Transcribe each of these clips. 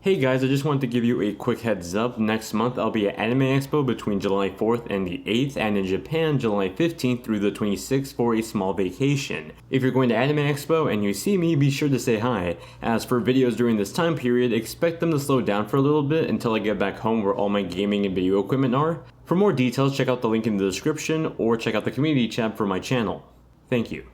Hey guys, I just wanted to give you a quick heads up. Next month I'll be at Anime Expo between July 4th and the 8th, and in Japan July 15th through the 26th for a small vacation. If you're going to Anime Expo and you see me, be sure to say hi. As for videos during this time period, expect them to slow down for a little bit until I get back home where all my gaming and video equipment are. For more details, check out the link in the description or check out the community tab for my channel. Thank you.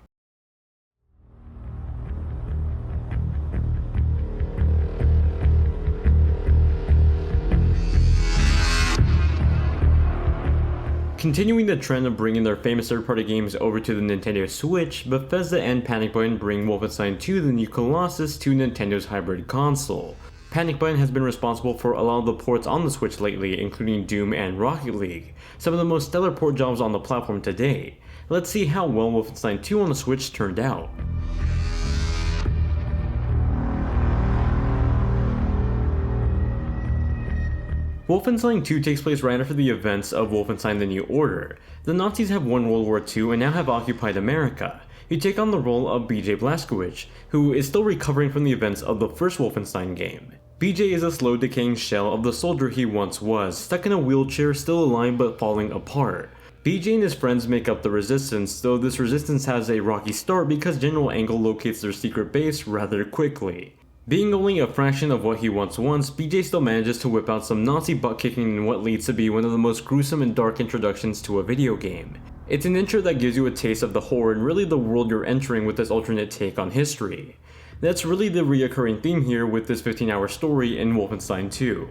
Continuing the trend of bringing their famous third-party games over to the Nintendo Switch, Bethesda and Panic Button bring Wolfenstein II: The New Colossus to Nintendo's hybrid console. Panic Button has been responsible for a lot of the ports on the Switch lately, including Doom and Rocket League, some of the most stellar port jobs on the platform today. Let's see how well Wolfenstein II on the Switch turned out. Wolfenstein 2 takes place right after the events of Wolfenstein: The New Order. The Nazis have won World War II and now have occupied America. You take on the role of BJ Blazkowicz, who is still recovering from the events of the first Wolfenstein game. BJ is a slow decaying shell of the soldier he once was, stuck in a wheelchair, still alive but falling apart. BJ and his friends make up the resistance, though this resistance has a rocky start because General Angle locates their secret base rather quickly. Being only a fraction of what he once was, BJ still manages to whip out some Nazi butt-kicking in what leads to be one of the most gruesome and dark introductions to a video game. It's an intro that gives you a taste of the horror and really the world you're entering with this alternate take on history. That's really the reoccurring theme here with this 15-hour story in Wolfenstein 2.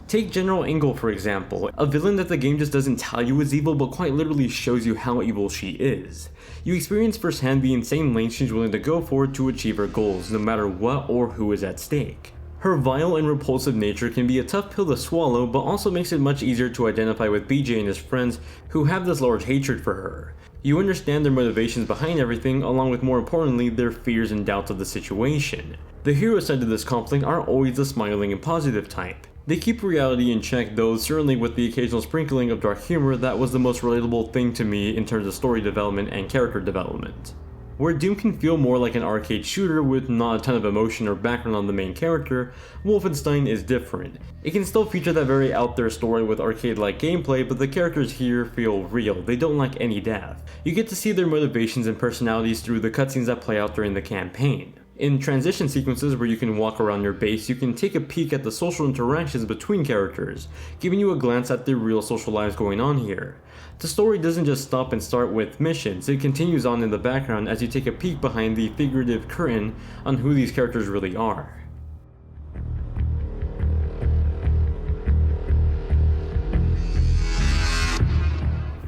Take General Angle for example, a villain that the game just doesn't tell you is evil but quite literally shows you how evil she is. You experience firsthand the insane lengths she's willing to go for to achieve her goals, no matter what or who is at stake. Her vile and repulsive nature can be a tough pill to swallow, but also makes it much easier to identify with BJ and his friends who have this large hatred for her. You understand their motivations behind everything, along with more importantly, their fears and doubts of the situation. The hero side of this conflict aren't always the smiling and positive type. They keep reality in check, though certainly with the occasional sprinkling of dark humor that was the most relatable thing to me in terms of story development and character development. Where Doom can feel more like an arcade shooter with not a ton of emotion or background on the main character, Wolfenstein is different. It can still feature that very out there story with arcade-like gameplay, but the characters here feel real, they don't lack any depth. You get to see their motivations and personalities through the cutscenes that play out during the campaign. In transition sequences where you can walk around your base, you can take a peek at the social interactions between characters, giving you a glance at the real social lives going on here. The story doesn't just stop and start with missions, it continues on in the background as you take a peek behind the figurative curtain on who these characters really are.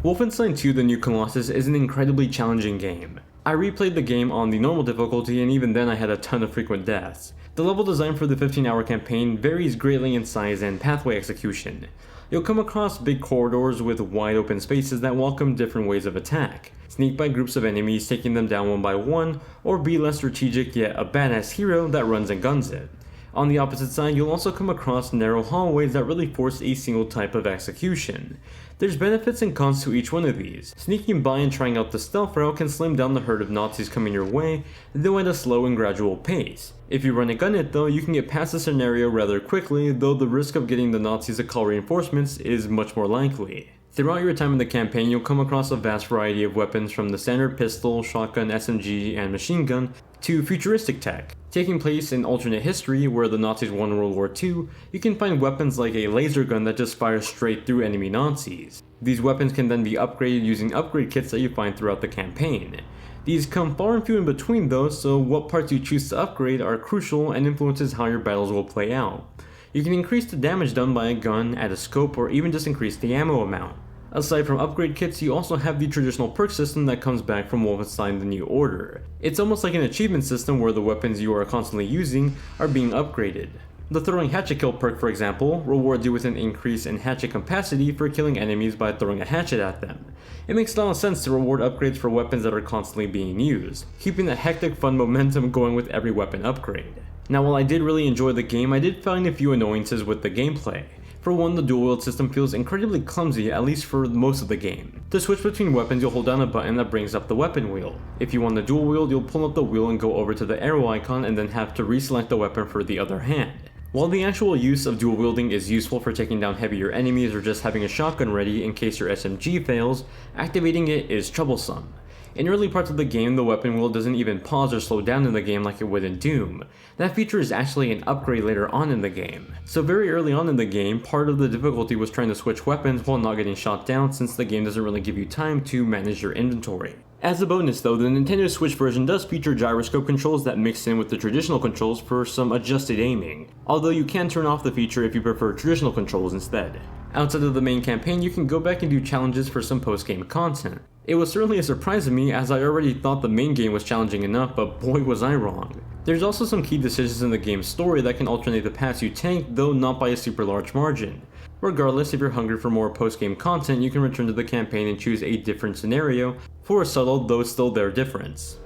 Wolfenstein II: The New Colossus is an incredibly challenging game. I replayed the game on the normal difficulty and even then I had a ton of frequent deaths. The level design for the 15-hour campaign varies greatly in size and pathway execution. You'll come across big corridors with wide open spaces that welcome different ways of attack. Sneak by groups of enemies taking them down one by one, or be less strategic yet a badass hero that runs and guns it. On the opposite side, you'll also come across narrow hallways that really force a single type of execution. There's benefits and cons to each one of these. Sneaking by and trying out the stealth route can slim down the herd of Nazis coming your way, though at a slow and gradual pace. If you run and gun it though, you can get past the scenario rather quickly, though the risk of getting the Nazis to call reinforcements is much more likely. Throughout your time in the campaign, you'll come across a vast variety of weapons from the standard pistol, shotgun, SMG, and machine gun to futuristic tech. Taking place in alternate history where the Nazis won World War II, you can find weapons like a laser gun that just fires straight through enemy Nazis. These weapons can then be upgraded using upgrade kits that you find throughout the campaign. These come far and few in between though, so what parts you choose to upgrade are crucial and influences how your battles will play out. You can increase the damage done by a gun, add a scope, or even just increase the ammo amount. Aside from upgrade kits, you also have the traditional perk system that comes back from Wolfenstein: The New Order. It's almost like an achievement system where the weapons you are constantly using are being upgraded. The throwing hatchet kill perk, for example, rewards you with an increase in hatchet capacity for killing enemies by throwing a hatchet at them. It makes a lot of sense to reward upgrades for weapons that are constantly being used, keeping that hectic fun momentum going with every weapon upgrade. Now while I did really enjoy the game, I did find a few annoyances with the gameplay. For one, the dual wield system feels incredibly clumsy, at least for most of the game. To switch between weapons, you'll hold down a button that brings up the weapon wheel. If you want the dual wield, you'll pull up the wheel and go over to the arrow icon and then have to reselect the weapon for the other hand. While the actual use of dual wielding is useful for taking down heavier enemies or just having a shotgun ready in case your SMG fails, activating it is troublesome. In early parts of the game, the weapon wheel doesn't even pause or slow down in the game like it would in Doom. That feature is actually an upgrade later on in the game. So very early on in the game, part of the difficulty was trying to switch weapons while not getting shot down, since the game doesn't really give you time to manage your inventory. As a bonus though, the Nintendo Switch version does feature gyroscope controls that mix in with the traditional controls for some adjusted aiming, although you can turn off the feature if you prefer traditional controls instead. Outside of the main campaign, you can go back and do challenges for some post-game content. It was certainly a surprise to me, as I already thought the main game was challenging enough, but boy was I wrong. There's also some key decisions in the game's story that can alternate the paths you take, though not by a super large margin. Regardless, if you're hungry for more post-game content, you can return to the campaign and choose a different scenario for a subtle, though still there, difference.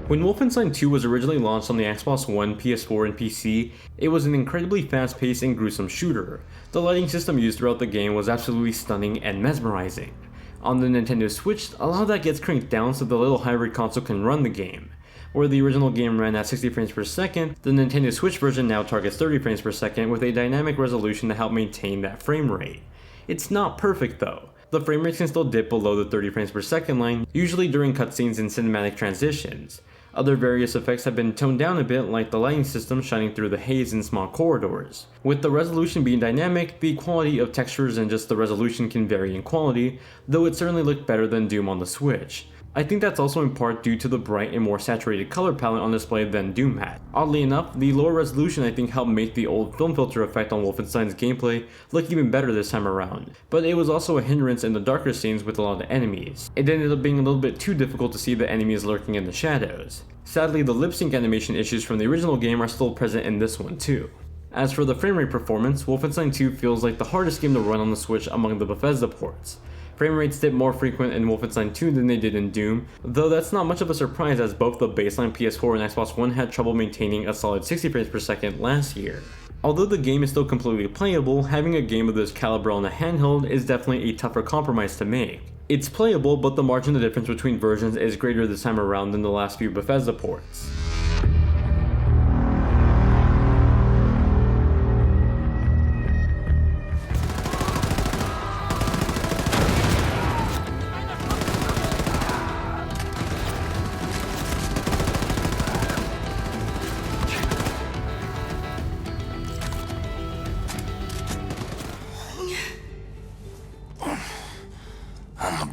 When Wolfenstein II was originally launched on the Xbox One, PS4, and PC, it was an incredibly fast-paced and gruesome shooter. The lighting system used throughout the game was absolutely stunning and mesmerizing. On the Nintendo Switch, a lot of that gets cranked down so the little hybrid console can run the game. Where the original game ran at 60 frames per second, the Nintendo Switch version now targets 30 frames per second with a dynamic resolution to help maintain that frame rate. It's not perfect though. The frame rate can still dip below the 30 frames per second line, usually during cutscenes and cinematic transitions. Other various effects have been toned down a bit, like the lighting system shining through the haze in small corridors. With the resolution being dynamic, the quality of textures and just the resolution can vary in quality, though it certainly looked better than Doom on the Switch. I think that's also in part due to the bright and more saturated color palette on display than Doom had. Oddly enough, the lower resolution I think helped make the old film filter effect on Wolfenstein's gameplay look even better this time around, but it was also a hindrance in the darker scenes with a lot of enemies. It ended up being a little bit too difficult to see the enemies lurking in the shadows. Sadly, the lip sync animation issues from the original game are still present in this one too. As for the frame rate performance, Wolfenstein 2 feels like the hardest game to run on the Switch among the Bethesda ports. Frame rates dip more frequent in Wolfenstein 2 than they did in Doom, though that's not much of a surprise as both the baseline PS4 and Xbox One had trouble maintaining a solid 60 frames per second last year. Although the game is still completely playable, having a game of this caliber on a handheld is definitely a tougher compromise to make. It's playable, but the margin of difference between versions is greater this time around than the last few Bethesda ports.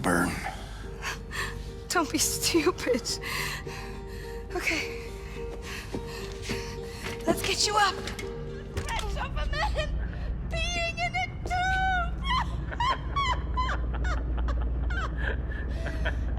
Burn. Don't be stupid. Okay. Let's get you up. That's of a man being in it too.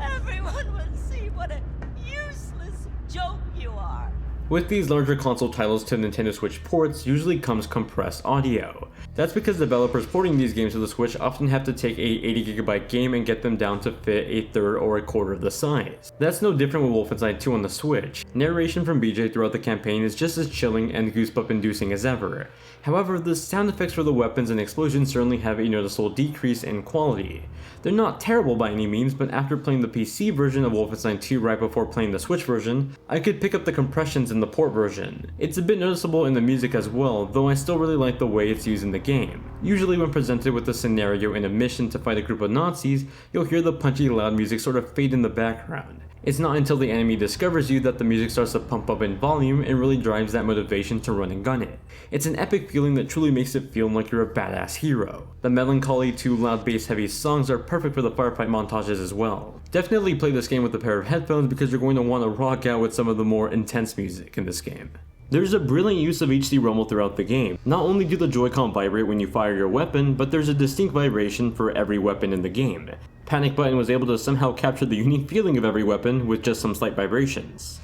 Everyone will see what a useless joke you are. With these larger console titles to Nintendo Switch ports usually comes compressed audio. That's because developers porting these games to the Switch often have to take a 80GB game and get them down to fit a third or a quarter of the size. That's no different with Wolfenstein 2 on the Switch. Narration from BJ throughout the campaign is just as chilling and goosebump inducing as ever. However, the sound effects for the weapons and explosions certainly have a noticeable decrease in quality. They're not terrible by any means, but after playing the PC version of Wolfenstein 2 right before playing the Switch version, I could pick up the compressions in the port version. It's a bit noticeable in the music as well, though I still really like the way it's used in the game. Usually when presented with a scenario and a mission to fight a group of Nazis, you'll hear the punchy loud music sort of fade in the background. It's not until the enemy discovers you that the music starts to pump up in volume and really drives that motivation to run and gun it. It's an epic feeling that truly makes it feel like you're a badass hero. The melancholy to loud bass heavy songs are perfect for the firefight montages as well. Definitely play this game with a pair of headphones because you're going to want to rock out with some of the more intense music in this game. There's a brilliant use of HD rumble throughout the game. Not only do the Joy-Con vibrate when you fire your weapon, but there's a distinct vibration for every weapon in the game. Panic Button was able to somehow capture the unique feeling of every weapon with just some slight vibrations.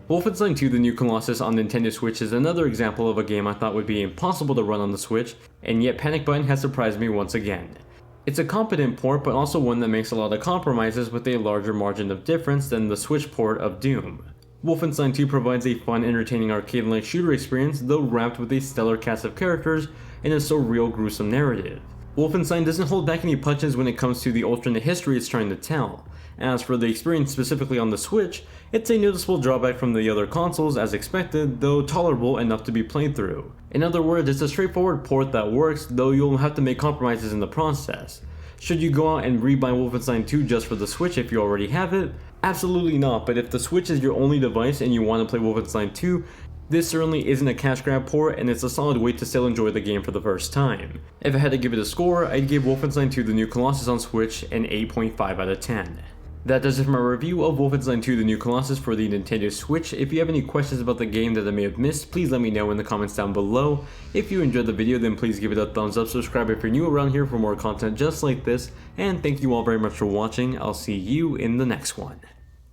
Wolfenstein II: The New Colossus on Nintendo Switch is another example of a game I thought would be impossible to run on the Switch, and yet Panic Button has surprised me once again. It's a competent port, but also one that makes a lot of compromises with a larger margin of difference than the Switch port of Doom. Wolfenstein 2 provides a fun, entertaining arcade-like shooter experience, though wrapped with a stellar cast of characters in a surreal, gruesome narrative. Wolfenstein doesn't hold back any punches when it comes to the alternate history it's trying to tell. As for the experience specifically on the Switch, it's a noticeable drawback from the other consoles as expected, though tolerable enough to be played through. In other words, it's a straightforward port that works, though you'll have to make compromises in the process. Should you go out and rebuy Wolfenstein 2 just for the Switch if you already have it? Absolutely not, but if the Switch is your only device and you want to play Wolfenstein 2, this certainly isn't a cash grab port, and it's a solid way to still enjoy the game for the first time. If I had to give it a score, I'd give Wolfenstein 2 The New Colossus on Switch an 8.5 out of 10. That does it for my review of Wolfenstein 2 The New Colossus for the Nintendo Switch. If you have any questions about the game that I may have missed, please let me know in the comments down below. If you enjoyed the video, then please give it a thumbs up, subscribe if you're new around here for more content just like this, and thank you all very much for watching. I'll see you in the next one.